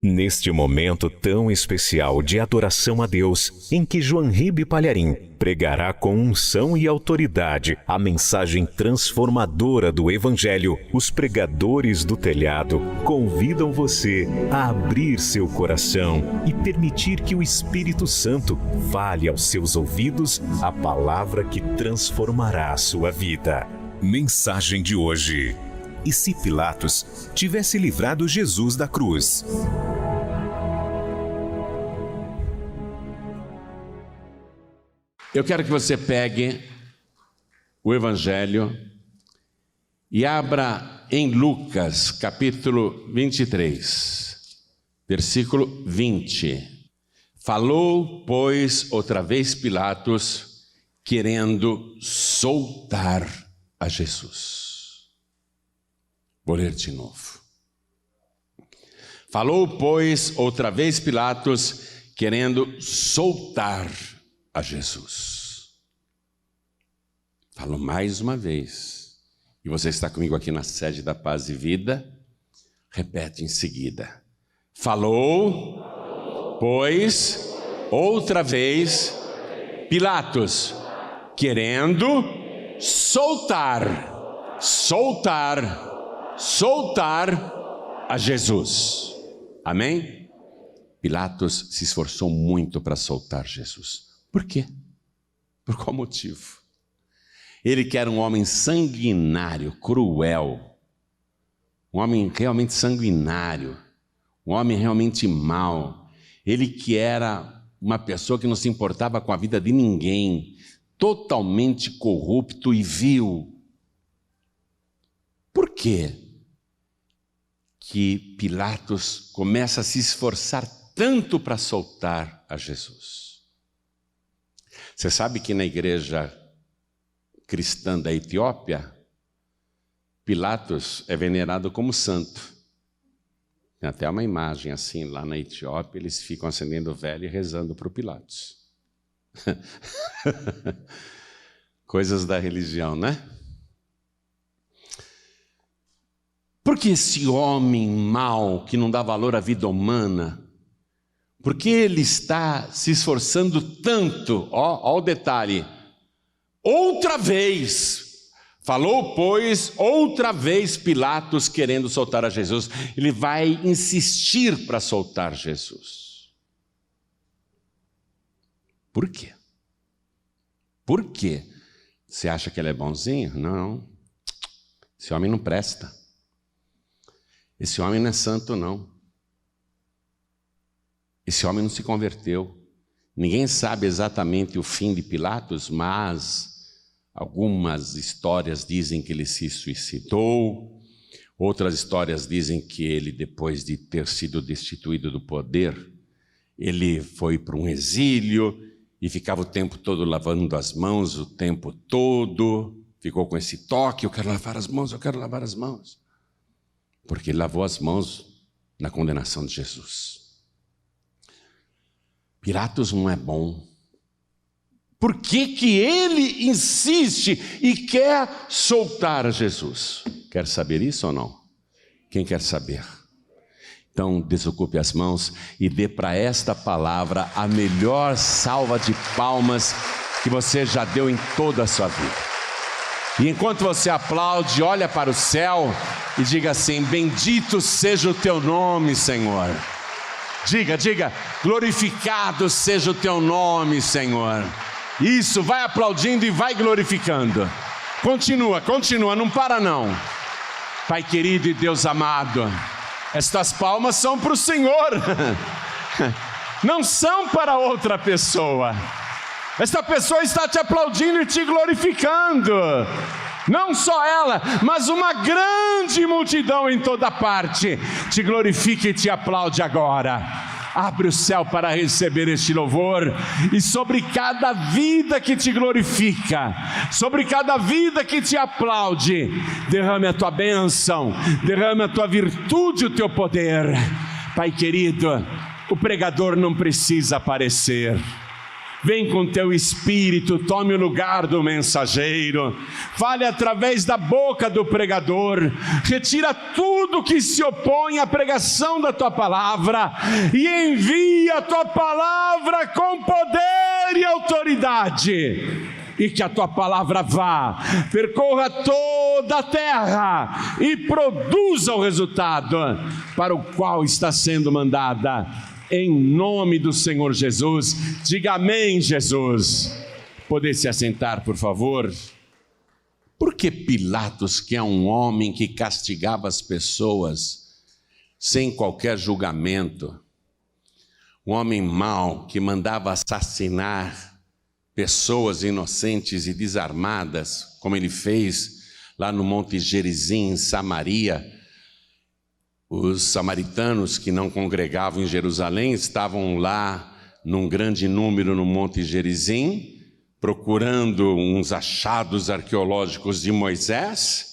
Neste momento tão especial de adoração a Deus, em que João Ribe Palharim pregará com unção e autoridade a mensagem transformadora do Evangelho, os pregadores do telhado convidam você a abrir seu coração e permitir que o Espírito Santo fale aos seus ouvidos a palavra que transformará a sua vida. Mensagem de hoje: e se Pilatos tivesse livrado Jesus da cruz? Eu quero que você pegue o Evangelho e abra em Lucas, capítulo 23, versículo 20. Falou, pois, outra vez Pilatos, querendo soltar a Jesus. Vou ler de novo. Falou, pois, outra vez Pilatos, querendo soltar a Jesus. Falo mais uma vez, e você está comigo aqui na sede da Paz e Vida, repete em seguida. Falou, pois, outra vez, Pilatos, querendo soltar a Jesus. Amém? Pilatos se esforçou muito para soltar Jesus. Por quê? Por qual motivo? Ele que era um homem sanguinário, cruel, um homem realmente sanguinário, um homem realmente mau, ele que era uma pessoa que não se importava com a vida de ninguém, totalmente corrupto e vil. Por quê que Pilatos começa a se esforçar tanto para soltar a Jesus? Você sabe que na igreja cristã da Etiópia, Pilatos é venerado como santo. Tem até uma imagem assim, lá na Etiópia, eles ficam acendendo vela e rezando para o Pilatos. Coisas da religião, né? Porque esse homem mau, que não dá valor à vida humana, porque ele está se esforçando tanto, ó o detalhe, outra vez, falou, pois, outra vez Pilatos querendo soltar a Jesus, ele vai insistir para soltar Jesus. Por quê? Por quê? Você acha que ele é bonzinho? Não, esse homem não presta, esse homem não é santo não. Esse homem não se converteu. Ninguém sabe exatamente o fim de Pilatos, mas algumas histórias dizem que ele se suicidou, outras histórias dizem que ele, depois de ter sido destituído do poder, ele foi para um exílio e ficava o tempo todo lavando as mãos, o tempo todo, ficou com esse toque, eu quero lavar as mãos, porque ele lavou as mãos na condenação de Jesus. Pilatos não é bom. Por que ele insiste e quer soltar Jesus? Quer saber isso ou não? Quem quer saber? Então desocupe as mãos e dê para esta palavra a melhor salva de palmas que você já deu em toda a sua vida. E enquanto você aplaude, olha para o céu e diga assim: bendito seja o teu nome, Senhor. Diga, glorificado seja o teu nome, Senhor. Isso, vai aplaudindo e vai glorificando. Continua, não para não. Pai querido e Deus amado, estas palmas são para o Senhor, não são para outra pessoa. Esta pessoa está te aplaudindo e te glorificando. Não só ela, mas uma grande multidão em toda parte te glorifica e te aplaude agora. Abre o céu para receber este louvor, e sobre cada vida que te glorifica, sobre cada vida que te aplaude, derrame a tua bênção, derrame a tua virtude, o teu poder. Pai querido, o pregador não precisa aparecer. Vem com teu espírito, tome o lugar do mensageiro, fale através da boca do pregador, retira tudo que se opõe à pregação da tua palavra e envia a tua palavra com poder e autoridade. E que a tua palavra vá, percorra toda a terra e produza o resultado para o qual está sendo mandada, em nome do Senhor Jesus. Diga amém, Jesus. Poder se assentar, por favor. Por que Pilatos, que é um homem que castigava as pessoas sem qualquer julgamento, um homem mau que mandava assassinar pessoas inocentes e desarmadas, como ele fez lá no Monte Gerizim, em Samaria. Os samaritanos que não congregavam em Jerusalém estavam lá num grande número no Monte Gerizim, procurando uns achados arqueológicos de Moisés,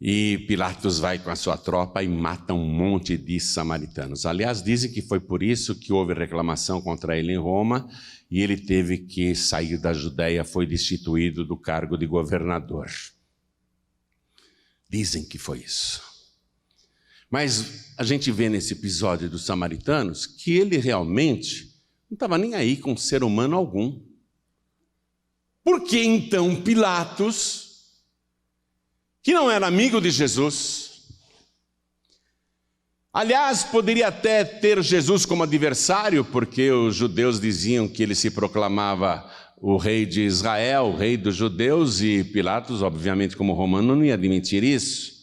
e Pilatos vai com a sua tropa e mata um monte de samaritanos. Aliás, dizem que foi por isso que houve reclamação contra ele em Roma, e ele teve que sair da Judéia, foi destituído do cargo de governador. Dizem que foi isso. Mas a gente vê nesse episódio dos samaritanos que ele realmente não estava nem aí com ser humano algum. Por que então Pilatos, que não era amigo de Jesus, aliás, poderia até ter Jesus como adversário, porque os judeus diziam que ele se proclamava o rei de Israel, o rei dos judeus, e Pilatos, obviamente, como romano, não ia admitir isso.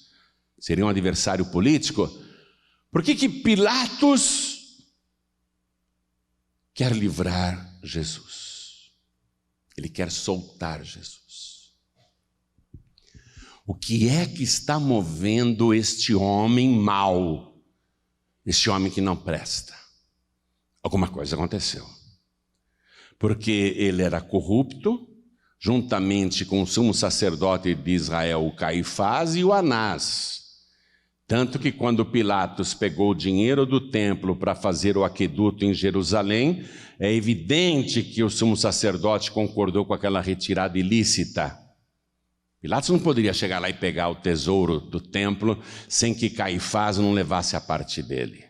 Seria um adversário político. Por que Pilatos quer livrar Jesus? Ele quer soltar Jesus. O que é que está movendo este homem mau? Este homem que não presta? Alguma coisa aconteceu. Porque ele era corrupto, juntamente com o sumo sacerdote de Israel, o Caifás, e o Anás. Tanto que quando Pilatos pegou o dinheiro do templo para fazer o aqueduto em Jerusalém, é evidente que o sumo sacerdote concordou com aquela retirada ilícita. Pilatos não poderia chegar lá e pegar o tesouro do templo sem que Caifás não levasse a parte dele.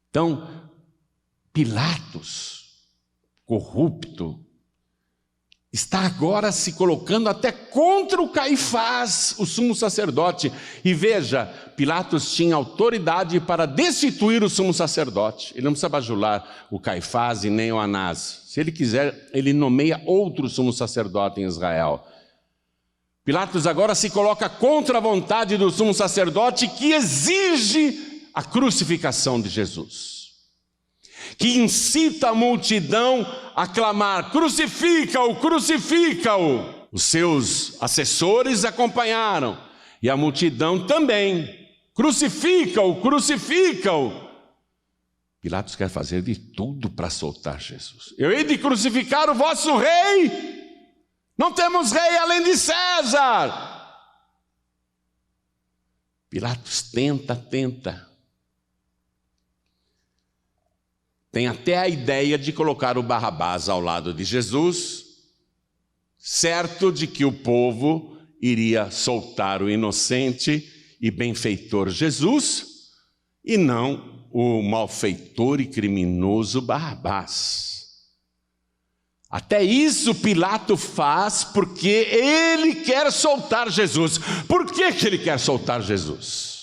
Então, Pilatos, corrupto, está agora se colocando até contra o Caifás, o sumo sacerdote. E veja, Pilatos tinha autoridade para destituir o sumo sacerdote. Ele não precisa bajular o Caifás e nem o Anás. Se ele quiser, ele nomeia outro sumo sacerdote em Israel. Pilatos agora se coloca contra a vontade do sumo sacerdote, que exige a crucificação de Jesus, que incita a multidão a clamar: crucifica-o, crucifica-o. Os seus assessores acompanharam, e a multidão também: crucifica-o, crucifica-o. Pilatos quer fazer de tudo para soltar Jesus. Eu hei de crucificar o vosso rei? Não temos rei além de César. Pilatos tenta. Tem até a ideia de colocar o Barrabás ao lado de Jesus, certo de que o povo iria soltar o inocente e benfeitor Jesus, e não o malfeitor e criminoso Barrabás. Até isso Pilatos faz porque ele quer soltar Jesus. Por que ele quer soltar Jesus?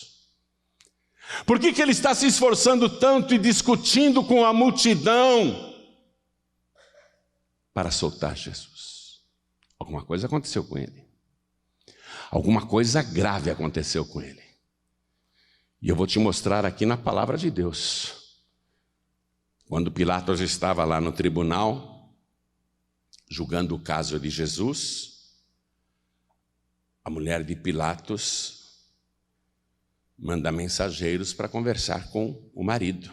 Por que ele está se esforçando tanto e discutindo com a multidão para soltar Jesus? Alguma coisa aconteceu com ele. Alguma coisa grave aconteceu com ele. E eu vou te mostrar aqui na palavra de Deus. Quando Pilatos estava lá no tribunal, julgando o caso de Jesus, a mulher de Pilatos manda mensageiros para conversar com o marido.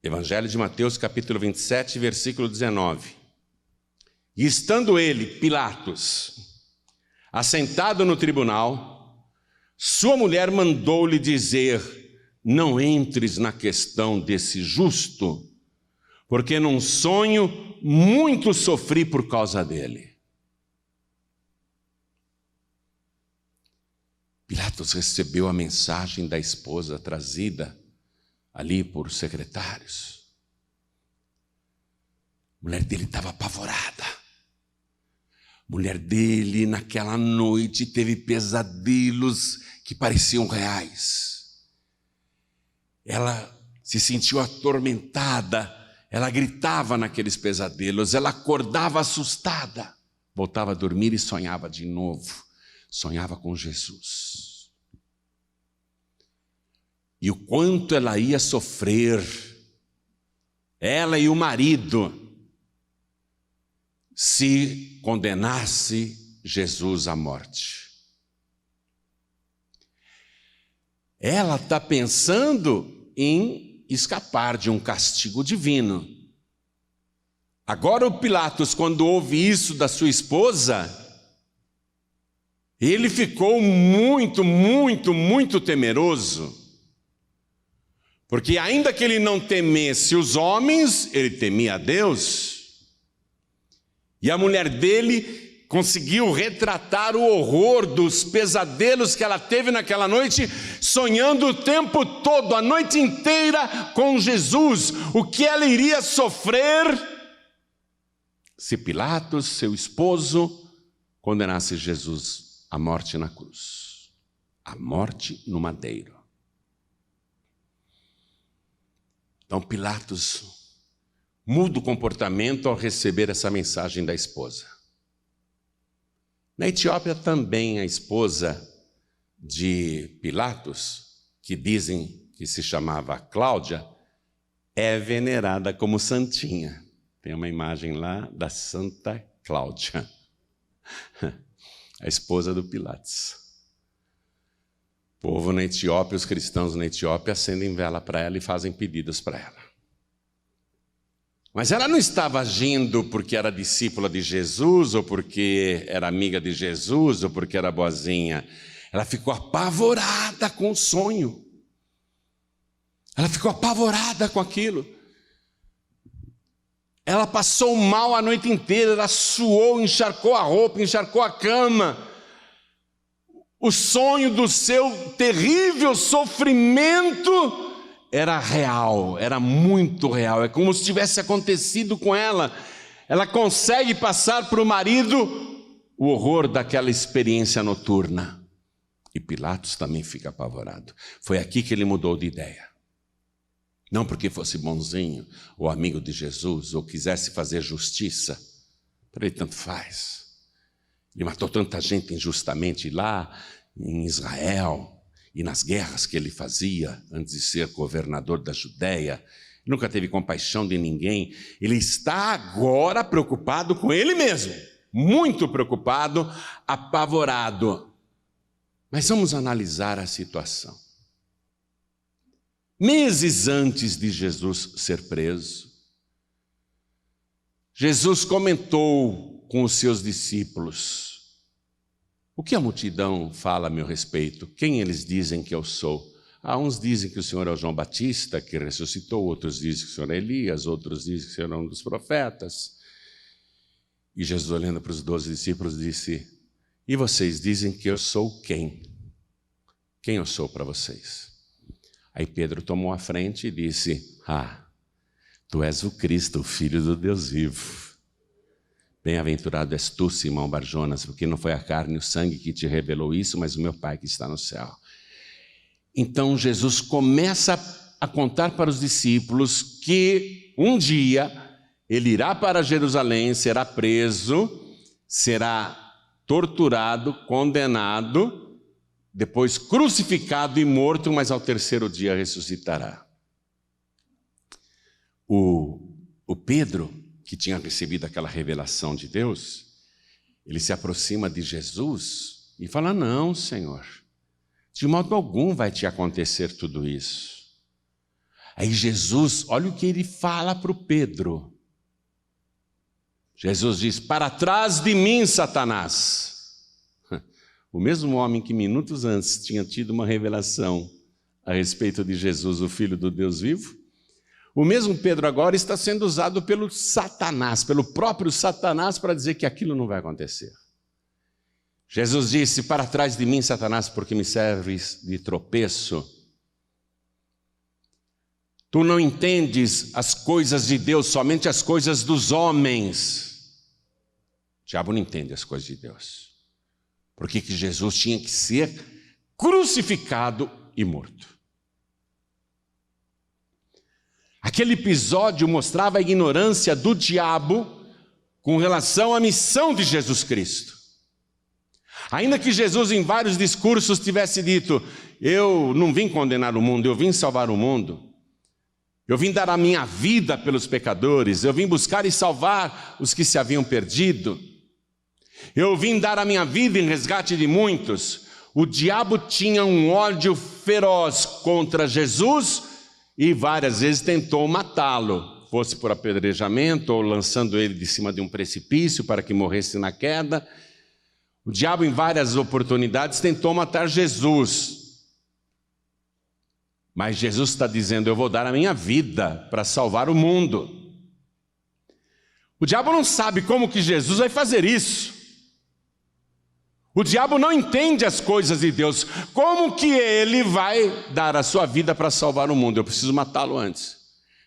Evangelho de Mateus, capítulo 27, versículo 19. E estando ele, Pilatos, assentado no tribunal, sua mulher mandou-lhe dizer: não entres na questão desse justo, porque num sonho muito sofri por causa dele. Pilatos recebeu a mensagem da esposa trazida ali por secretários. A mulher dele estava apavorada. A mulher dele, naquela noite, teve pesadelos que pareciam reais. Ela se sentiu atormentada, ela gritava naqueles pesadelos, ela acordava assustada, voltava a dormir e sonhava de novo. Sonhava com Jesus. E o quanto ela ia sofrer, ela e o marido, se condenasse Jesus à morte. Ela está pensando em escapar de um castigo divino. Agora o Pilatos, quando ouve isso da sua esposa, ele ficou muito temeroso, porque ainda que ele não temesse os homens, ele temia a Deus. E a mulher dele conseguiu retratar o horror dos pesadelos que ela teve naquela noite, sonhando o tempo todo, a noite inteira com Jesus, o que ela iria sofrer se Pilatos, seu esposo, condenasse Jesus à morte na cruz, à morte no madeiro. Então Pilatos muda o comportamento ao receber essa mensagem da esposa. Na Etiópia também a esposa de Pilatos, que dizem que se chamava Cláudia, é venerada como santinha. Tem uma imagem lá da Santa Cláudia, a esposa do Pilatos. O povo na Etiópia, os cristãos na Etiópia, acendem vela para ela e fazem pedidos para ela. Mas ela não estava agindo porque era discípula de Jesus, ou porque era amiga de Jesus, ou porque era boazinha. Ela ficou apavorada com o sonho. Ela ficou apavorada com aquilo. Ela passou mal a noite inteira, ela suou, encharcou a roupa, encharcou a cama. O sonho do seu terrível sofrimento era real, era muito real. É como se tivesse acontecido com ela. Ela consegue passar para o marido o horror daquela experiência noturna. E Pilatos também fica apavorado. Foi aqui que ele mudou de ideia. Não porque fosse bonzinho, ou amigo de Jesus, ou quisesse fazer justiça. Para ele tanto faz. Ele matou tanta gente injustamente lá em Israel, e nas guerras que ele fazia antes de ser governador da Judéia. Nunca teve compaixão de ninguém. Ele está agora preocupado com ele mesmo. Muito preocupado, apavorado. Mas vamos analisar a situação. Meses antes de Jesus ser preso, Jesus comentou com os seus discípulos: o que a multidão fala a meu respeito? Quem eles dizem que eu sou? Uns dizem que o Senhor é o João Batista, que ressuscitou, outros dizem que o Senhor é Elias, outros dizem que o Senhor é um dos profetas. E Jesus, olhando para os 12 discípulos, disse: e vocês dizem que eu sou quem? Quem eu sou para vocês? Aí Pedro tomou a frente e disse: tu és o Cristo, o Filho do Deus vivo. Bem-aventurado és tu, Simão Barjonas, porque não foi a carne e o sangue que te revelou isso, mas o meu Pai que está no céu. Então Jesus começa a contar para os discípulos que um dia ele irá para Jerusalém, será preso, será torturado, condenado, depois crucificado e morto, mas ao terceiro dia ressuscitará. O Pedro, que tinha recebido aquela revelação de Deus, ele se aproxima de Jesus e fala: não, Senhor, de modo algum vai te acontecer tudo isso. Aí Jesus, olha o que ele fala para o Pedro. Jesus diz: para trás de mim, Satanás. O mesmo homem que minutos antes tinha tido uma revelação a respeito de Jesus, o Filho do Deus vivo, o mesmo Pedro agora está sendo usado pelo Satanás, pelo próprio Satanás, para dizer que aquilo não vai acontecer. Jesus disse: para trás de mim, Satanás, porque me serves de tropeço. Tu não entendes as coisas de Deus, somente as coisas dos homens. O diabo não entende as coisas de Deus. Por que Jesus tinha que ser crucificado e morto? Aquele episódio mostrava a ignorância do diabo com relação à missão de Jesus Cristo. Ainda que Jesus em vários discursos tivesse dito: eu não vim condenar o mundo, eu vim salvar o mundo. Eu vim dar a minha vida pelos pecadores, eu vim buscar e salvar os que se haviam perdido. Eu vim dar a minha vida em resgate de muitos. O diabo tinha um ódio feroz contra Jesus e várias vezes tentou matá-lo, fosse por apedrejamento ou lançando ele de cima de um precipício para que morresse na queda. O diabo em várias oportunidades tentou matar Jesus. Mas Jesus está dizendo: eu vou dar a minha vida para salvar o mundo. O diabo não sabe como que Jesus vai fazer isso. O diabo não entende as coisas de Deus. Como que ele vai dar a sua vida para salvar o mundo? Eu preciso matá-lo antes.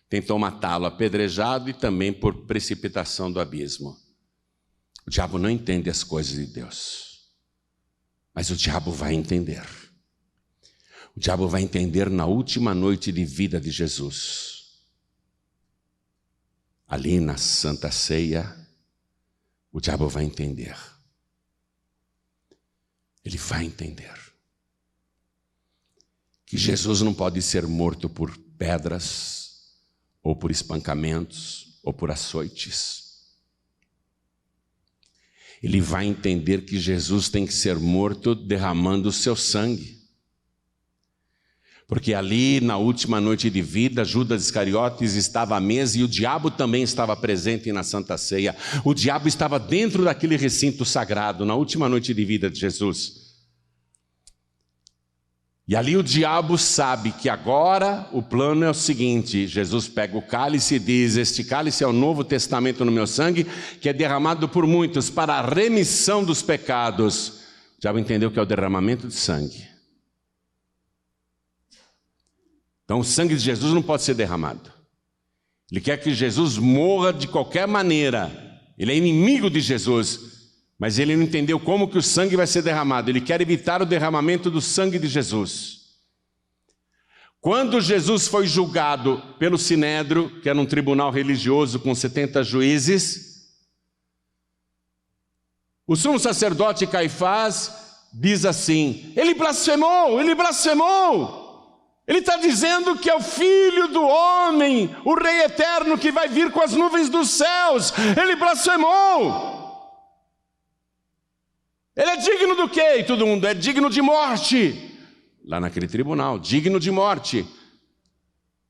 Tentou matá-lo apedrejado e também por precipitação do abismo. O diabo não entende as coisas de Deus. Mas o diabo vai entender. O diabo vai entender na última noite de vida de Jesus. Ali na Santa Ceia, o diabo vai entender. Ele vai entender que Jesus não pode ser morto por pedras, ou por espancamentos, ou por açoites. Ele vai entender que Jesus tem que ser morto derramando o seu sangue. Porque ali, na última noite de vida, Judas Iscariotes estava à mesa e o diabo também estava presente na Santa Ceia. O diabo estava dentro daquele recinto sagrado, na última noite de vida de Jesus. E ali o diabo sabe que agora o plano é o seguinte: Jesus pega o cálice e diz: este cálice é o novo testamento no meu sangue, que é derramado por muitos para a remissão dos pecados. O diabo entendeu que é o derramamento de sangue. Então o sangue de Jesus não pode ser derramado. Ele quer que Jesus morra de qualquer maneira. Ele é inimigo de Jesus, mas ele não entendeu como que o sangue vai ser derramado. Ele quer evitar o derramamento do sangue de Jesus. Quando Jesus foi julgado pelo Sinédrio, que era um tribunal religioso com 70 juízes, o sumo sacerdote Caifás diz assim: ele blasfemou, ele blasfemou. Ele está dizendo que é o Filho do Homem, o Rei Eterno que vai vir com as nuvens dos céus. Ele blasfemou. Ele é digno do quê? E todo mundo: é digno de morte. Lá naquele tribunal, digno de morte.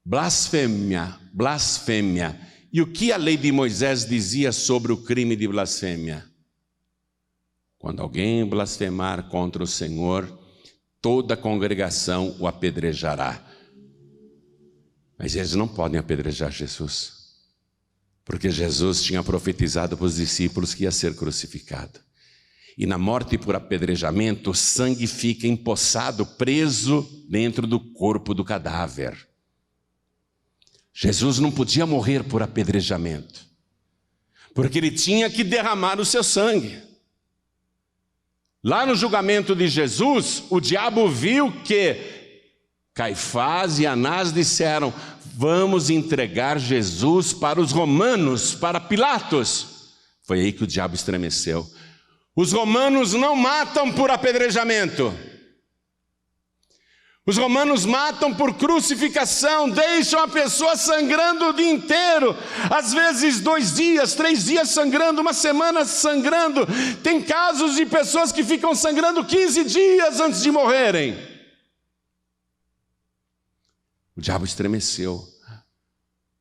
Blasfêmia, blasfêmia. E o que a lei de Moisés dizia sobre o crime de blasfêmia? Quando alguém blasfemar contra o Senhor, toda a congregação o apedrejará. Mas eles não podem apedrejar Jesus, porque Jesus tinha profetizado para os discípulos que ia ser crucificado. E na morte por apedrejamento, o sangue fica empoçado, preso dentro do corpo do cadáver. Jesus não podia morrer por apedrejamento, porque ele tinha que derramar o seu sangue. Lá no julgamento de Jesus, o diabo viu que Caifás e Anás disseram: vamos entregar Jesus para os romanos, para Pilatos. Foi aí que o diabo estremeceu. Os romanos não matam por apedrejamento. Os romanos matam por crucificação, deixam a pessoa sangrando o dia inteiro, às vezes 2 dias, 3 dias sangrando, 1 semana sangrando. Tem casos de pessoas que ficam sangrando 15 dias antes de morrerem. O diabo estremeceu.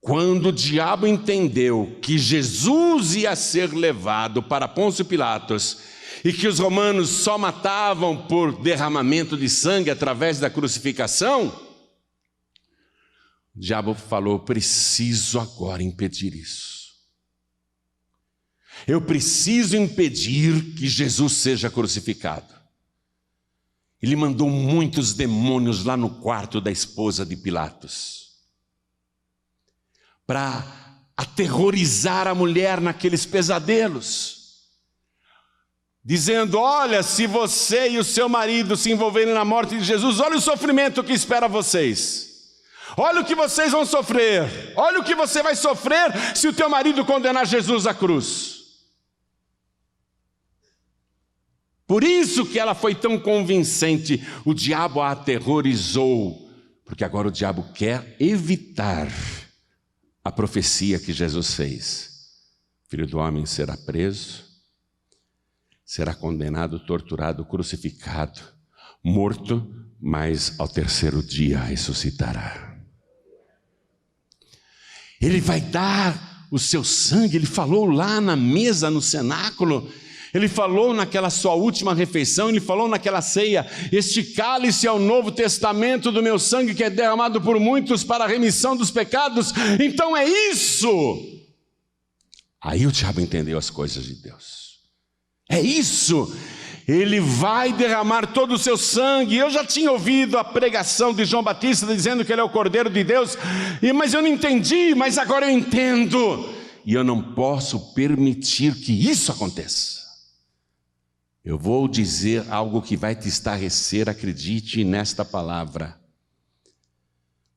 Quando o diabo entendeu que Jesus ia ser levado para Pôncio Pilatos e que os romanos só matavam por derramamento de sangue através da crucificação, O diabo falou: preciso agora impedir isso. Eu preciso impedir que Jesus seja crucificado. Ele mandou muitos demônios lá no quarto da esposa de Pilatos, para aterrorizar a mulher naqueles pesadelos, dizendo: olha, se você e o seu marido se envolverem na morte de Jesus, olha o sofrimento que espera vocês. Olha o que vocês vão sofrer. Olha o que você vai sofrer se o teu marido condenar Jesus à cruz. Por isso que ela foi tão convincente. O diabo a aterrorizou, porque agora o diabo quer evitar a profecia que Jesus fez. O Filho do Homem será preso, será condenado, torturado, crucificado, morto, mas ao terceiro dia ressuscitará. Ele vai dar o seu sangue. Ele falou lá na mesa, no cenáculo. Ele falou naquela sua última refeição. Ele falou naquela ceia: este cálice é o novo testamento do meu sangue, que é derramado por muitos para a remissão dos pecados. Então é isso. Aí o diabo entendeu as coisas de Deus. É isso. Ele vai derramar todo o seu sangue. Eu já tinha ouvido a pregação de João Batista dizendo que ele é o Cordeiro de Deus, mas eu não entendi, mas agora eu entendo. E eu não posso permitir que isso aconteça. Eu vou dizer algo que vai te estarrecer, acredite nesta palavra.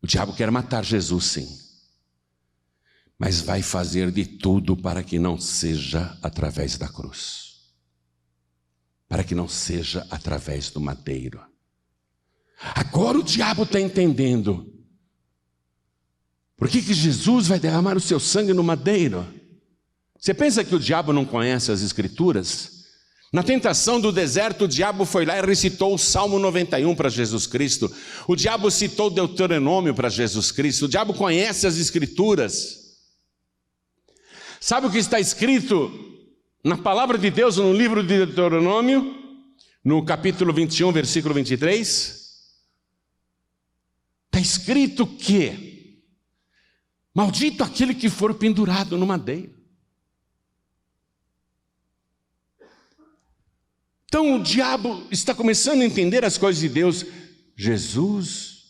O diabo quer matar Jesus, sim, mas vai fazer de tudo para que não seja através da cruz, para que não seja através do madeiro. Agora o diabo está entendendo. Por que Jesus vai derramar o seu sangue no madeiro? Você pensa que o diabo não conhece as Escrituras? Na tentação do deserto, o diabo foi lá e recitou o Salmo 91 para Jesus Cristo. O diabo citou Deuteronômio para Jesus Cristo. O diabo conhece as Escrituras. Sabe o que está escrito na palavra de Deus, no livro de Deuteronômio, no capítulo 21, versículo 23, está escrito que maldito aquele que for pendurado no madeiro. Então o diabo está começando a entender as coisas de Deus. Jesus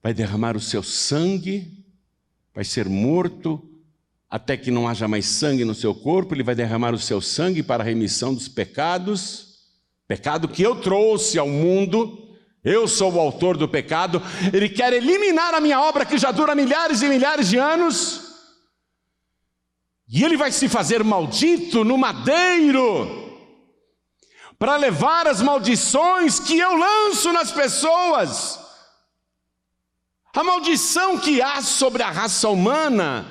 vai derramar o seu sangue, vai ser morto, até que não haja mais sangue no seu corpo. Ele vai derramar o seu sangue para a remissão dos pecados, pecado que eu trouxe ao mundo. Eu sou o autor do pecado. Ele quer eliminar a minha obra que já dura milhares e milhares de anos, e ele vai se fazer maldito no madeiro para levar as maldições que eu lanço nas pessoas. A maldição que há sobre a raça humana,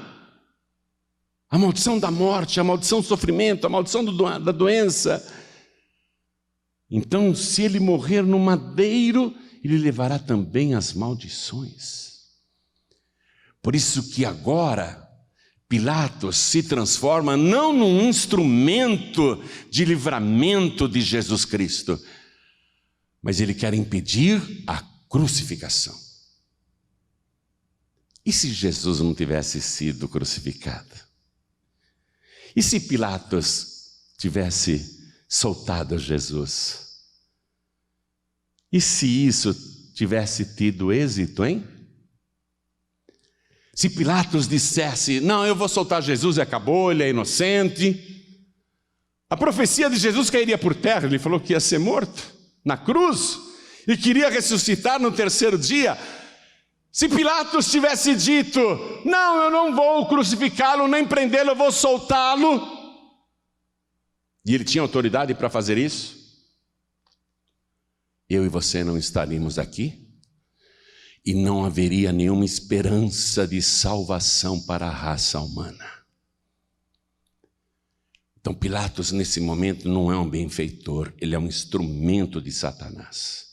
a maldição da morte, a maldição do sofrimento, a maldição da doença. Então, se ele morrer no madeiro, ele levará também as maldições. Por isso que agora Pilatos se transforma não num instrumento de livramento de Jesus Cristo, mas ele quer impedir a crucificação. E se Jesus não tivesse sido crucificado? E se Pilatos tivesse soltado Jesus? E se isso tivesse tido êxito, hein? Se Pilatos dissesse: não, eu vou soltar Jesus e acabou, ele é inocente. A profecia de Jesus cairia por terra. Ele falou que ia ser morto na cruz e queria ressuscitar no terceiro dia. Se Pilatos tivesse dito: não, eu não vou crucificá-lo, nem prendê-lo, eu vou soltá-lo, e ele tinha autoridade para fazer isso, eu e você não estaríamos aqui, e não haveria nenhuma esperança de salvação para a raça humana. Então Pilatos nesse momento não é um benfeitor, ele é um instrumento de Satanás.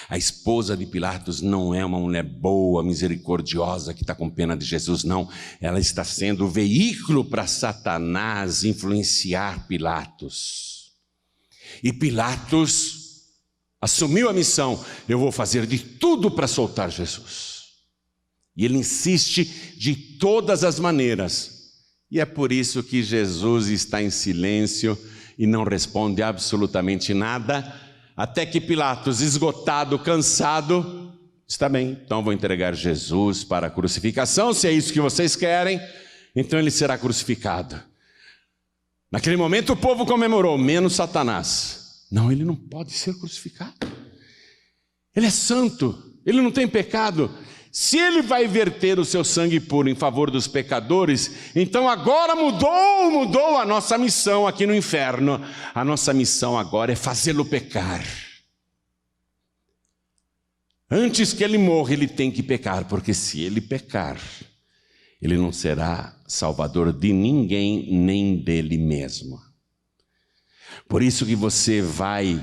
A esposa de Pilatos não é uma mulher boa, misericordiosa, que está com pena de Jesus, não. Ela está sendo o veículo para Satanás influenciar Pilatos. E Pilatos assumiu a missão: eu vou fazer de tudo para soltar Jesus. E ele insiste de todas as maneiras. E é por isso que Jesus está em silêncio e não responde absolutamente nada, até que Pilatos, esgotado, cansado, está bem, então vou entregar Jesus para a crucificação, se é isso que vocês querem, então ele será crucificado. Naquele momento o povo comemorou, menos Satanás. Não, ele não pode ser crucificado. Ele é santo, ele não tem pecado. Se ele vai verter o seu sangue puro em favor dos pecadores, então agora mudou a nossa missão aqui no inferno. A nossa missão agora é fazê-lo pecar. Antes que ele morra, ele tem que pecar, porque se ele pecar, ele não será salvador de ninguém, nem dele mesmo. Por isso que você vai,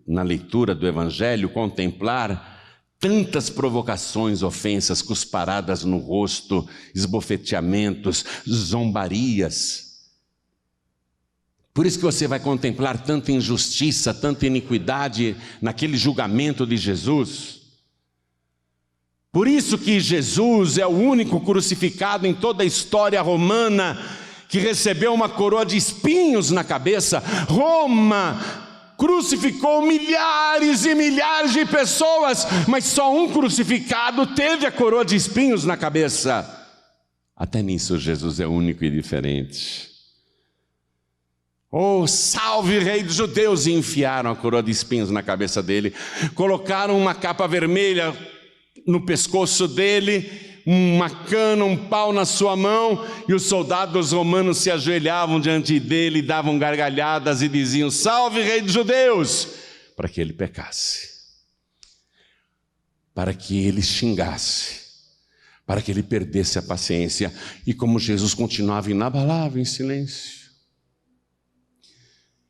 na leitura do Evangelho, contemplar tantas provocações, ofensas, cusparadas no rosto, esbofeteamentos, zombarias. Por isso que você vai contemplar tanta injustiça, tanta iniquidade naquele julgamento de Jesus. Por isso que Jesus é o único crucificado em toda a história romana que recebeu uma coroa de espinhos na cabeça. Roma crucificou milhares e milhares de pessoas, mas só um crucificado teve a coroa de espinhos na cabeça. Até nisso Jesus é único e diferente. Oh, salve rei dos judeus! E enfiaram a coroa de espinhos na cabeça dele, colocaram uma capa vermelha no pescoço dele, uma cana, um pau na sua mão, e os soldados romanos se ajoelhavam diante dele, davam gargalhadas e diziam: salve rei dos judeus, para que ele pecasse, para que ele xingasse, para que ele perdesse a paciência. E como Jesus continuava inabalável, em silêncio,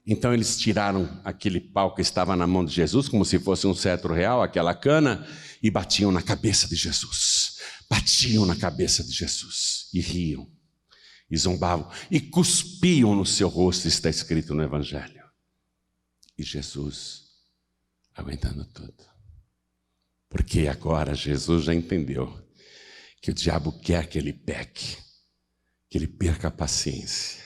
então eles tiraram aquele pau que estava na mão de Jesus, como se fosse um cetro real, aquela cana, e batiam na cabeça de Jesus. Batiam na cabeça de Jesus e riam, e zombavam, e cuspiam no seu rosto, está escrito no Evangelho. E Jesus aguentando tudo, porque agora Jesus já entendeu que o diabo quer que ele peque, que ele perca a paciência.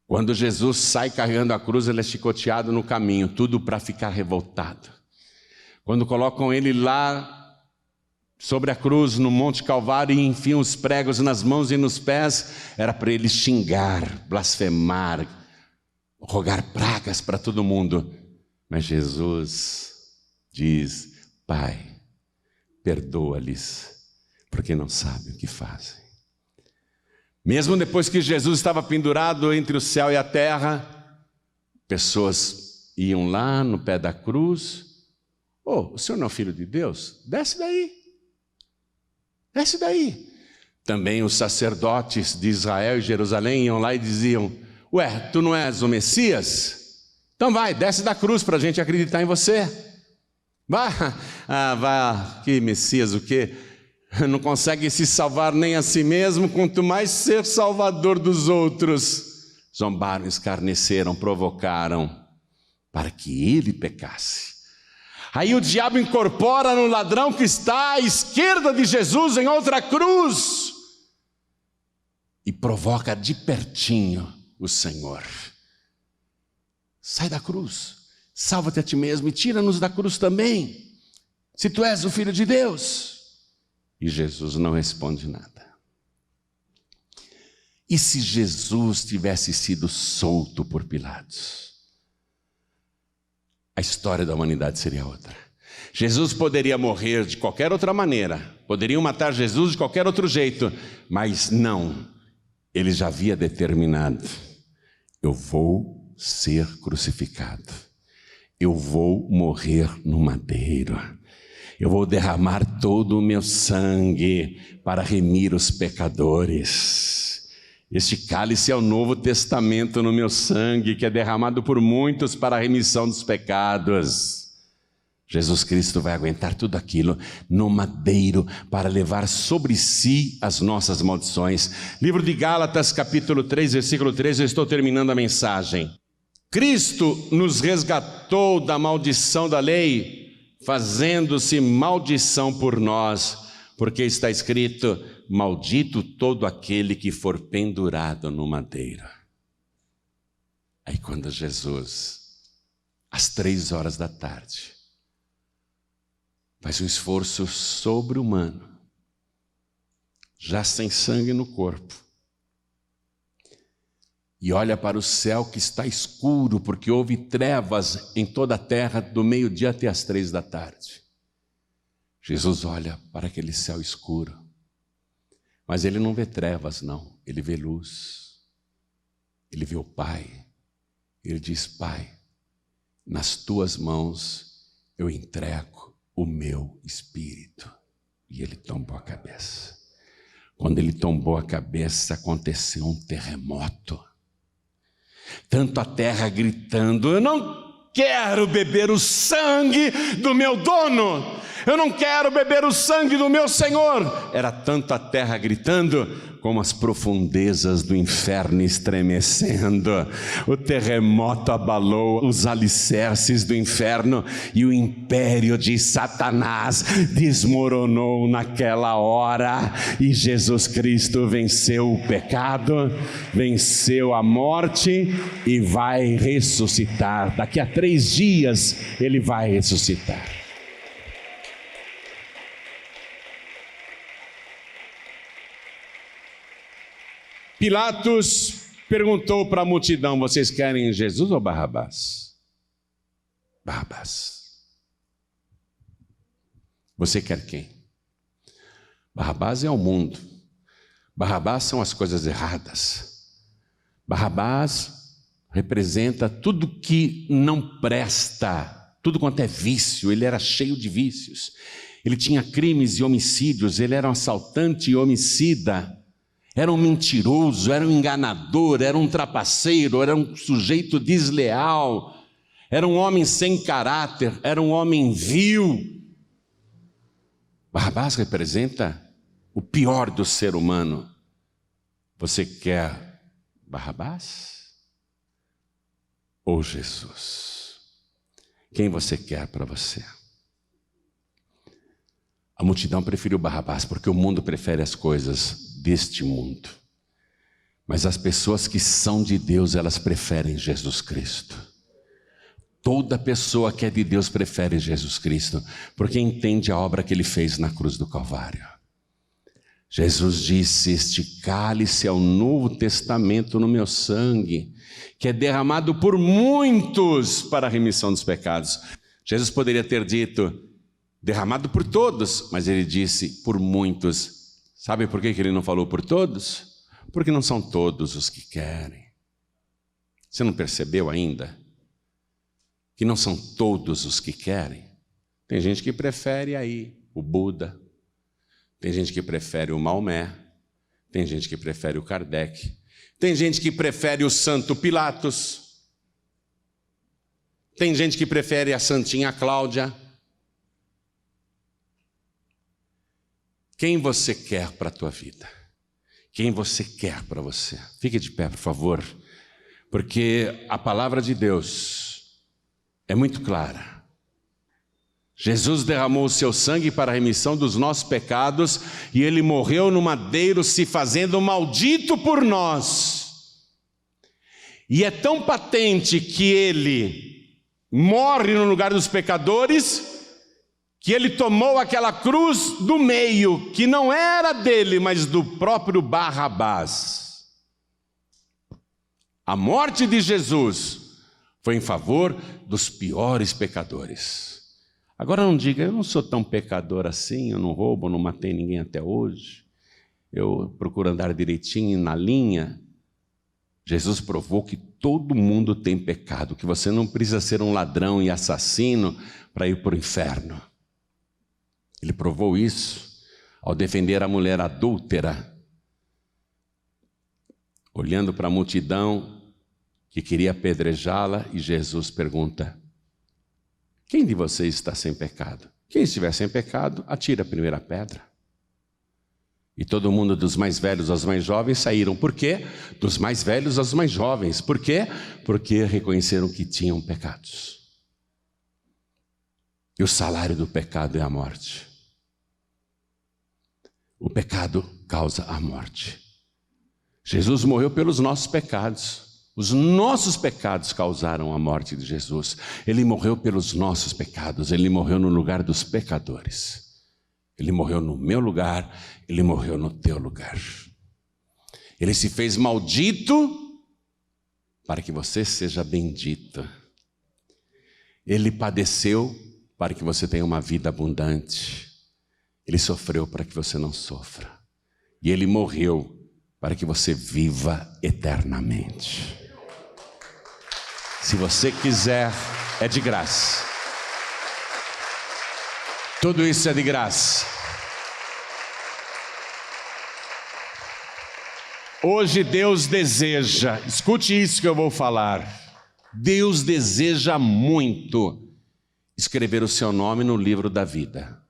Quando Jesus sai carregando a cruz, ele é chicoteado no caminho, tudo para ficar revoltado. Quando colocam ele lá sobre a cruz no Monte Calvário e enfiam os pregos nas mãos e nos pés, era para ele xingar, blasfemar, rogar pragas para todo mundo. Mas Jesus diz: Pai, perdoa-lhes, porque não sabem o que fazem. Mesmo depois que Jesus estava pendurado entre o céu e a terra, pessoas iam lá no pé da cruz: oh, o senhor não é o filho de Deus? Desce daí. Desce daí. Também os sacerdotes de Israel e Jerusalém iam lá e diziam: ué, tu não és o Messias? Então vai, desce da cruz para a gente acreditar em você. Vá, que Messias o quê? Não consegue se salvar nem a si mesmo, quanto mais ser salvador dos outros. Zombaram, escarneceram, provocaram, para que ele pecasse. Aí o diabo incorpora no ladrão que está à esquerda de Jesus em outra cruz e provoca de pertinho o Senhor. Sai da cruz, salva-te a ti mesmo e tira-nos da cruz também, se tu és o Filho de Deus. E Jesus não responde nada. E se Jesus tivesse sido solto por Pilatos, a história da humanidade seria outra. Jesus poderia morrer de qualquer outra maneira, poderiam matar Jesus de qualquer outro jeito, mas não, ele já havia determinado: eu vou ser crucificado, eu vou morrer no madeiro, eu vou derramar todo o meu sangue para remir os pecadores. Este cálice é o Novo Testamento no meu sangue, que é derramado por muitos para a remissão dos pecados. Jesus Cristo vai aguentar tudo aquilo no madeiro para levar sobre si as nossas maldições. Livro de Gálatas, capítulo 3, versículo 13, eu estou terminando a mensagem. Cristo nos resgatou da maldição da lei, fazendo-se maldição por nós, porque está escrito: maldito todo aquele que for pendurado no madeiro. Aí quando Jesus, às 3h, faz um esforço sobre-humano, já sem sangue no corpo, e olha para o céu que está escuro, porque houve trevas em toda a terra do meio-dia até às 3h. Jesus olha para aquele céu escuro, mas ele não vê trevas, não, ele vê luz, ele vê o Pai. Ele diz: Pai, nas tuas mãos eu entrego o meu espírito. E ele tombou a cabeça. Quando ele tombou a cabeça, aconteceu um terremoto. Tanto a terra gritando: eu não quero beber o sangue do meu dono, eu não quero beber o sangue do meu Senhor. Era tanto a terra gritando, como as profundezas do inferno estremecendo. O terremoto abalou os alicerces do inferno e o império de Satanás desmoronou naquela hora. E Jesus Cristo venceu o pecado, venceu a morte e vai ressuscitar. Daqui a 3 dias ele vai ressuscitar. Pilatos perguntou para a multidão: vocês querem Jesus ou Barrabás? Barrabás. Você quer quem? Barrabás é o mundo. Barrabás são as coisas erradas. Barrabás representa tudo que não presta, tudo quanto é vício. Ele era cheio de vícios. Ele tinha crimes e homicídios. Ele era um assaltante e homicida. Era um mentiroso, era um enganador, era um trapaceiro, era um sujeito desleal, era um homem sem caráter, era um homem vil. Barrabás representa o pior do ser humano. Você quer Barrabás ou Jesus? Quem você quer para você? A multidão preferiu Barrabás porque o mundo prefere as coisas deste mundo. Mas as pessoas que são de Deus, elas preferem Jesus Cristo. Toda pessoa que é de Deus prefere Jesus Cristo, porque entende a obra que ele fez na cruz do Calvário. Jesus disse: este cálice é o Novo Testamento no meu sangue, que é derramado por muitos para a remissão dos pecados. Jesus poderia ter dito derramado por todos, mas ele disse por muitos. Sabe por que ele não falou por todos? Porque não são todos os que querem. Você não percebeu ainda? Que não são todos os que querem. Tem gente que prefere aí o Buda, tem gente que prefere o Maomé, tem gente que prefere o Kardec, tem gente que prefere o Santo Pilatos, tem gente que prefere a Santinha Cláudia. Quem você quer para a tua vida? Quem você quer para você? Fique de pé, por favor, porque a palavra de Deus é muito clara. Jesus derramou o seu sangue para a remissão dos nossos pecados e ele morreu no madeiro, se fazendo maldito por nós. E é tão patente que ele morre no lugar dos pecadores, que ele tomou aquela cruz do meio, que não era dele, mas do próprio Barrabás. A morte de Jesus foi em favor dos piores pecadores. Agora não diga: eu não sou tão pecador assim, eu não roubo, não matei ninguém até hoje, eu procuro andar direitinho na linha. Jesus provou que todo mundo tem pecado, que você não precisa ser um ladrão e assassino para ir para o inferno. Ele provou isso ao defender a mulher adúltera, olhando para a multidão que queria apedrejá-la, e Jesus pergunta: quem de vocês está sem pecado? Quem estiver sem pecado, atira a primeira pedra. E todo mundo, dos mais velhos aos mais jovens, saíram. Por quê? Dos mais velhos aos mais jovens. Por quê? Porque reconheceram que tinham pecados. E o salário do pecado é a morte. O pecado causa a morte. Jesus morreu pelos nossos pecados. Os nossos pecados causaram a morte de Jesus. Ele morreu pelos nossos pecados. Ele morreu no lugar dos pecadores. Ele morreu no meu lugar. Ele morreu no teu lugar. Ele se fez maldito para que você seja bendito. Ele padeceu para que você tenha uma vida abundante. Ele sofreu para que você não sofra. E ele morreu para que você viva eternamente. Se você quiser, é de graça. Tudo isso é de graça. Hoje Deus deseja, escute isso que eu vou falar. Deus deseja muito escrever o seu nome no livro da vida.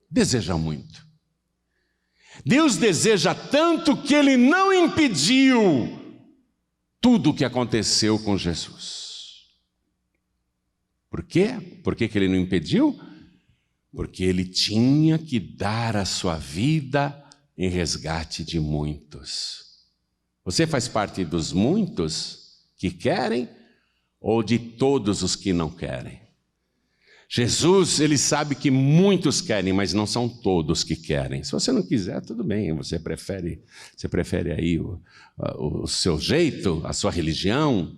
Deseja muito. Deus deseja tanto que Ele não impediu tudo o que aconteceu com Jesus. Por quê? Por que Ele não impediu? Porque Ele tinha que dar a sua vida em resgate de muitos. Você faz parte dos muitos que querem ou de todos os que não querem? Jesus, Ele sabe que muitos querem, mas não são todos que querem. Se você não quiser, tudo bem, você prefere aí o seu jeito, a sua religião,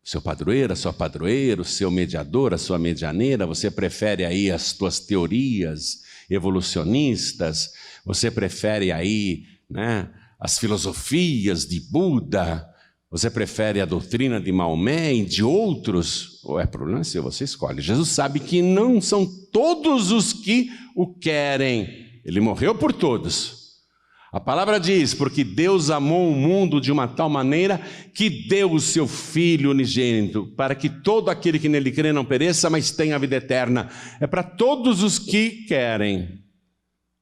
o seu padroeiro, a sua padroeira, o seu mediador, a sua medianeira, você prefere aí as tuas teorias evolucionistas, você prefere aí, né, as filosofias de Buda, você prefere a doutrina de Maomé e de outros, ou é problema seu, você escolhe. Jesus sabe que não são todos os que o querem. Ele morreu por todos. A palavra diz, porque Deus amou o mundo de uma tal maneira que deu o seu Filho unigênito, para que todo aquele que nele crê não pereça, mas tenha a vida eterna. É para todos os que querem.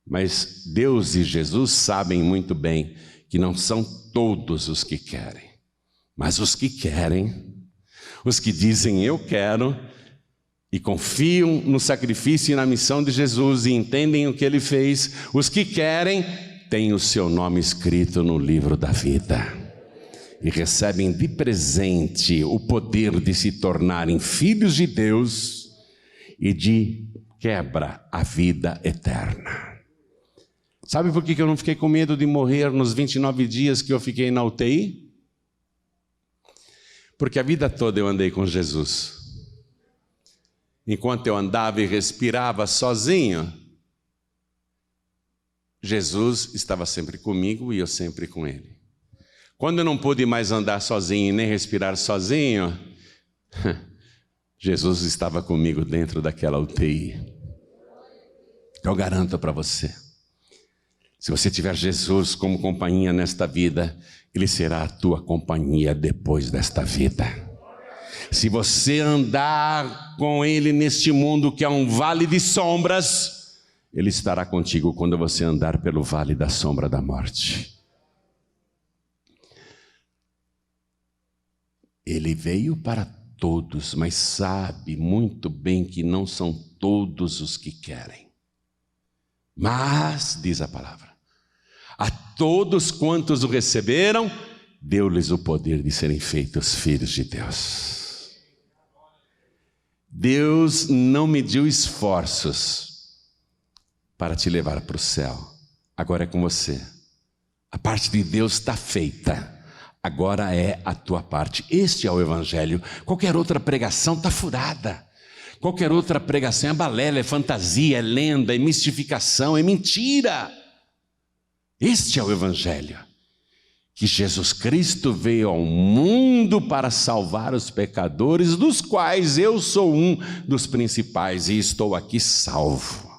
Mas Deus e Jesus sabem muito bem que não são todos os que querem. Mas os que querem, os que dizem eu quero, e confiam no sacrifício e na missão de Jesus e entendem o que Ele fez, os que querem, têm o seu nome escrito no livro da vida. E recebem de presente o poder de se tornarem filhos de Deus e de quebra a vida eterna. Sabe por que eu não fiquei com medo de morrer nos 29 dias que eu fiquei na UTI? Porque a vida toda eu andei com Jesus. Enquanto eu andava e respirava sozinho, Jesus estava sempre comigo e eu sempre com Ele. Quando eu não pude mais andar sozinho e nem respirar sozinho, Jesus estava comigo dentro daquela UTI. Eu garanto para você, se você tiver Jesus como companhia nesta vida, Ele será a tua companhia depois desta vida. Se você andar com Ele neste mundo que é um vale de sombras, Ele estará contigo quando você andar pelo vale da sombra da morte. Ele veio para todos, mas sabe muito bem que não são todos os que querem. Mas, diz a palavra, a todos quantos o receberam, deu-lhes o poder de serem feitos filhos de Deus. Deus não mediu esforços para te levar para o céu. Agora é com você. A parte de Deus está feita. Agora é a tua parte. Este é o Evangelho. Qualquer outra pregação está furada. Qualquer outra pregação é balela, é fantasia, é lenda, é mistificação, é mentira. Este é o Evangelho, que Jesus Cristo veio ao mundo para salvar os pecadores, dos quais eu sou um dos principais e estou aqui salvo.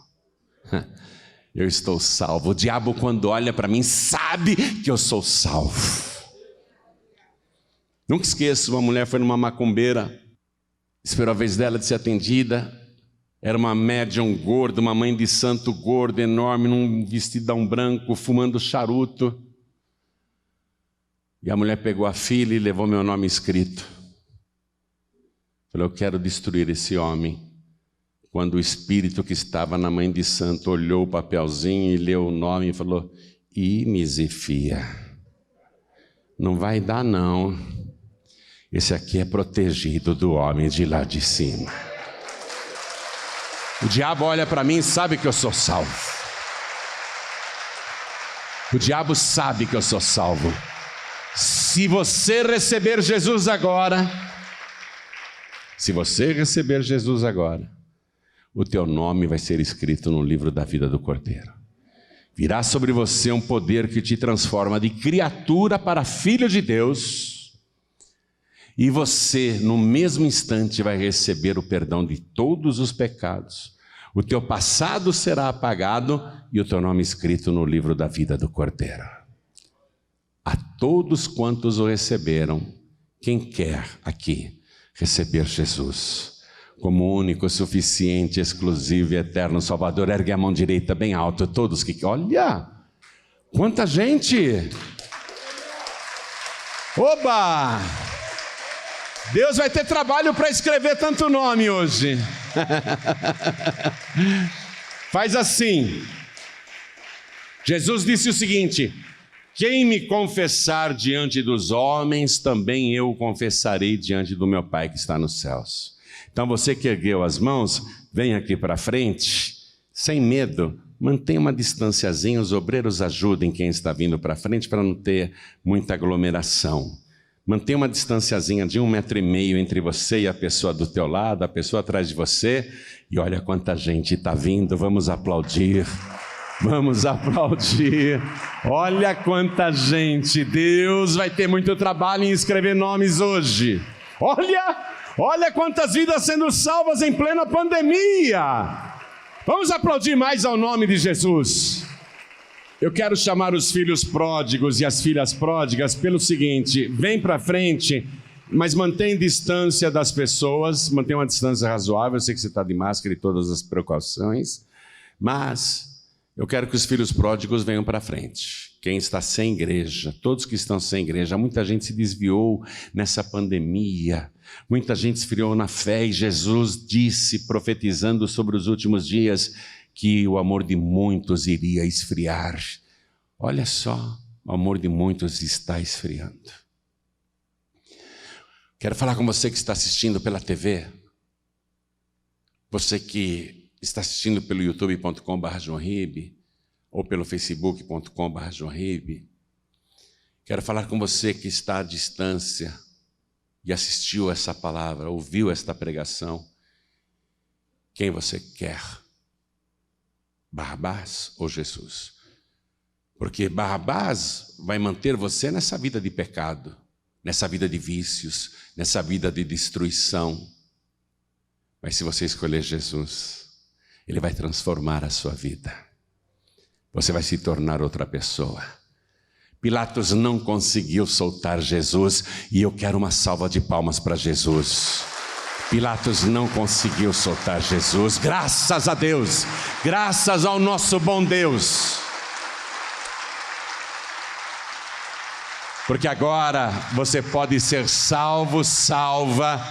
Eu estou salvo. O diabo, quando olha para mim, sabe que eu sou salvo. Nunca esqueço, uma mulher foi numa macumbeira, esperou a vez dela de ser atendida. Era uma médium gorda, uma mãe de santo gorda, enorme, num vestidão branco, fumando charuto. E a mulher pegou a filha e levou meu nome escrito. Falei, eu quero destruir esse homem quando o espírito que estava na mãe de santo olhou o papelzinho e leu o nome e falou: ih, Misifia, não vai dar não. Esse aqui é protegido do homem de lá de cima. O diabo olha para mim e sabe que eu sou salvo. O diabo sabe que eu sou salvo. Se você receber Jesus agora, o teu nome vai ser escrito no livro da vida do Cordeiro. Virá sobre você um poder que te transforma de criatura para filho de Deus. E você, no mesmo instante, vai receber o perdão de todos os pecados. O teu passado será apagado e o teu nome escrito no livro da vida do Cordeiro. A todos quantos o receberam, quem quer aqui receber Jesus como único, suficiente, exclusivo e eterno Salvador, ergue a mão direita bem alto, todos que... Olha, quanta gente! Oba! Deus vai ter trabalho para escrever tanto nome hoje. Faz assim. Jesus disse o seguinte: quem me confessar diante dos homens, também eu confessarei diante do meu Pai que está nos céus. Então você que ergueu as mãos, vem aqui para frente, sem medo, mantenha uma distanciazinha, os obreiros ajudem quem está vindo para frente para não ter muita aglomeração. Mantenha uma distanciazinha de 1,5 m entre você e a pessoa do teu lado, a pessoa atrás de você, e olha quanta gente está vindo, vamos aplaudir, olha quanta gente, Deus vai ter muito trabalho em escrever nomes hoje, olha quantas vidas sendo salvas em plena pandemia, vamos aplaudir mais ao nome de Jesus. Eu quero chamar os filhos pródigos e as filhas pródigas pelo seguinte: vem para frente, mas mantém distância das pessoas, mantém uma distância razoável. Eu sei que você está de máscara e todas as precauções, mas eu quero que os filhos pródigos venham para frente. Quem está sem igreja, todos que estão sem igreja, muita gente se desviou nessa pandemia, muita gente esfriou na fé e Jesus disse, profetizando sobre os últimos dias, que o amor de muitos iria esfriar. Olha só, o amor de muitos está esfriando. Quero falar com você que está assistindo pela TV, você que está assistindo pelo youtube.com/joãorribe ou pelo facebook.com/joãorribe. Quero falar com você que está à distância e assistiu essa palavra, ouviu esta pregação. Quem você quer? Barrabás ou Jesus? Porque Barrabás vai manter você nessa vida de pecado, nessa vida de vícios, nessa vida de destruição. Mas se você escolher Jesus, Ele vai transformar a sua vida. Você vai se tornar outra pessoa. Pilatos não conseguiu soltar Jesus e eu quero uma salva de palmas para Jesus. Pilatos não conseguiu soltar Jesus, graças a Deus, graças ao nosso bom Deus. Porque agora você pode ser salvo, salva,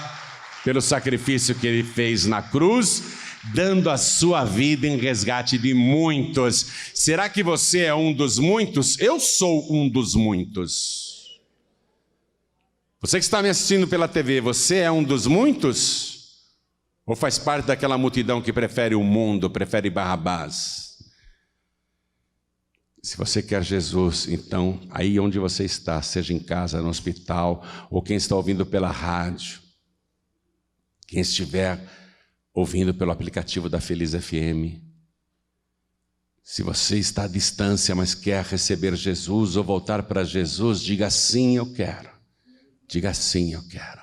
pelo sacrifício que Ele fez na cruz, dando a sua vida em resgate de muitos. Será que você é um dos muitos? Eu sou um dos muitos. Você que está me assistindo pela TV, você é um dos muitos? Ou faz parte daquela multidão que prefere o mundo, prefere Barrabás? Se você quer Jesus, então, aí onde você está, seja em casa, no hospital, ou quem está ouvindo pela rádio, quem estiver ouvindo pelo aplicativo da Feliz FM, se você está à distância, mas quer receber Jesus ou voltar para Jesus, diga sim, eu quero. Diga sim, eu quero.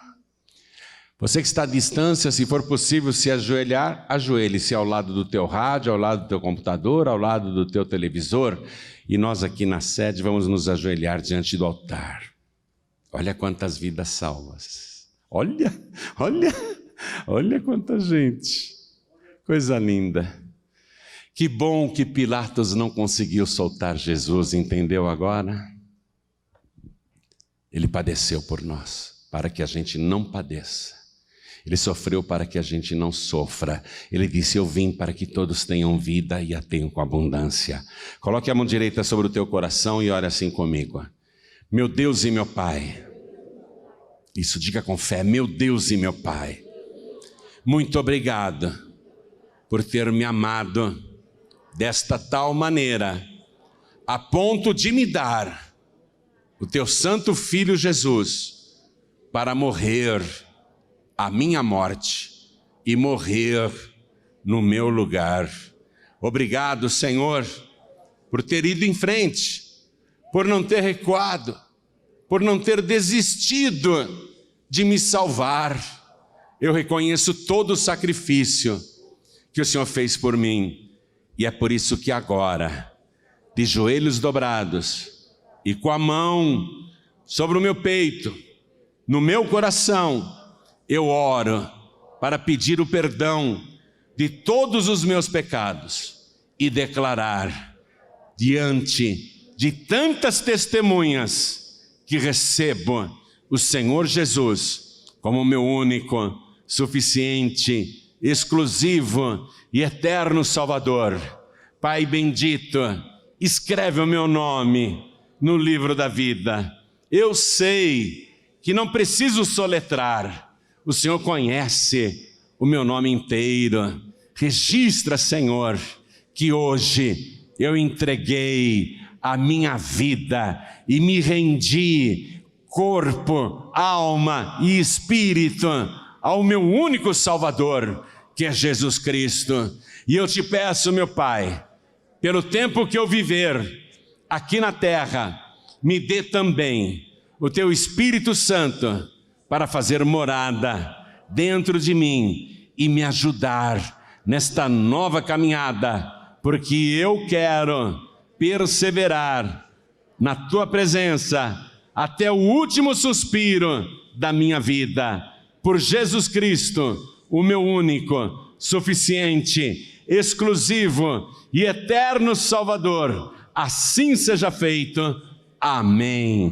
Você que está à distância, se for possível se ajoelhar, ajoelhe-se ao lado do teu rádio, ao lado do teu computador, ao lado do teu televisor. E nós aqui na sede vamos nos ajoelhar diante do altar. Olha quantas vidas salvas. Olha quanta gente. Coisa linda. Que bom que Pilatos não conseguiu soltar Jesus, entendeu agora? Ele padeceu por nós, para que a gente não padeça. Ele sofreu para que a gente não sofra. Ele disse: eu vim para que todos tenham vida e a tenham com abundância. Coloque a mão direita sobre o teu coração e ore assim comigo. Meu Deus e meu Pai. Isso, diga com fé: meu Deus e meu Pai, muito obrigado por ter me amado desta tal maneira, a ponto de me dar o teu santo Filho Jesus para morrer a minha morte e morrer no meu lugar. Obrigado, Senhor, por ter ido em frente, por não ter recuado, por não ter desistido de me salvar. Eu reconheço todo o sacrifício que o Senhor fez por mim, e é por isso que agora, de joelhos dobrados e com a mão sobre o meu peito, no meu coração, eu oro para pedir o perdão de todos os meus pecados e declarar diante de tantas testemunhas que recebo o Senhor Jesus como meu único, suficiente, exclusivo e eterno Salvador. Pai bendito, escreve o meu nome no livro da vida. Eu sei que não preciso soletrar. O Senhor conhece o meu nome inteiro. Registra, Senhor, que hoje eu entreguei a minha vida e me rendi, corpo, alma e espírito, ao meu único Salvador, que é Jesus Cristo. E eu te peço, meu Pai, pelo tempo que eu viver aqui na terra, me dê também o teu Espírito Santo para fazer morada dentro de mim e me ajudar nesta nova caminhada, porque eu quero perseverar na tua presença até o último suspiro da minha vida. Por Jesus Cristo, o meu único, suficiente, exclusivo e eterno Salvador. Assim seja feito. Amém.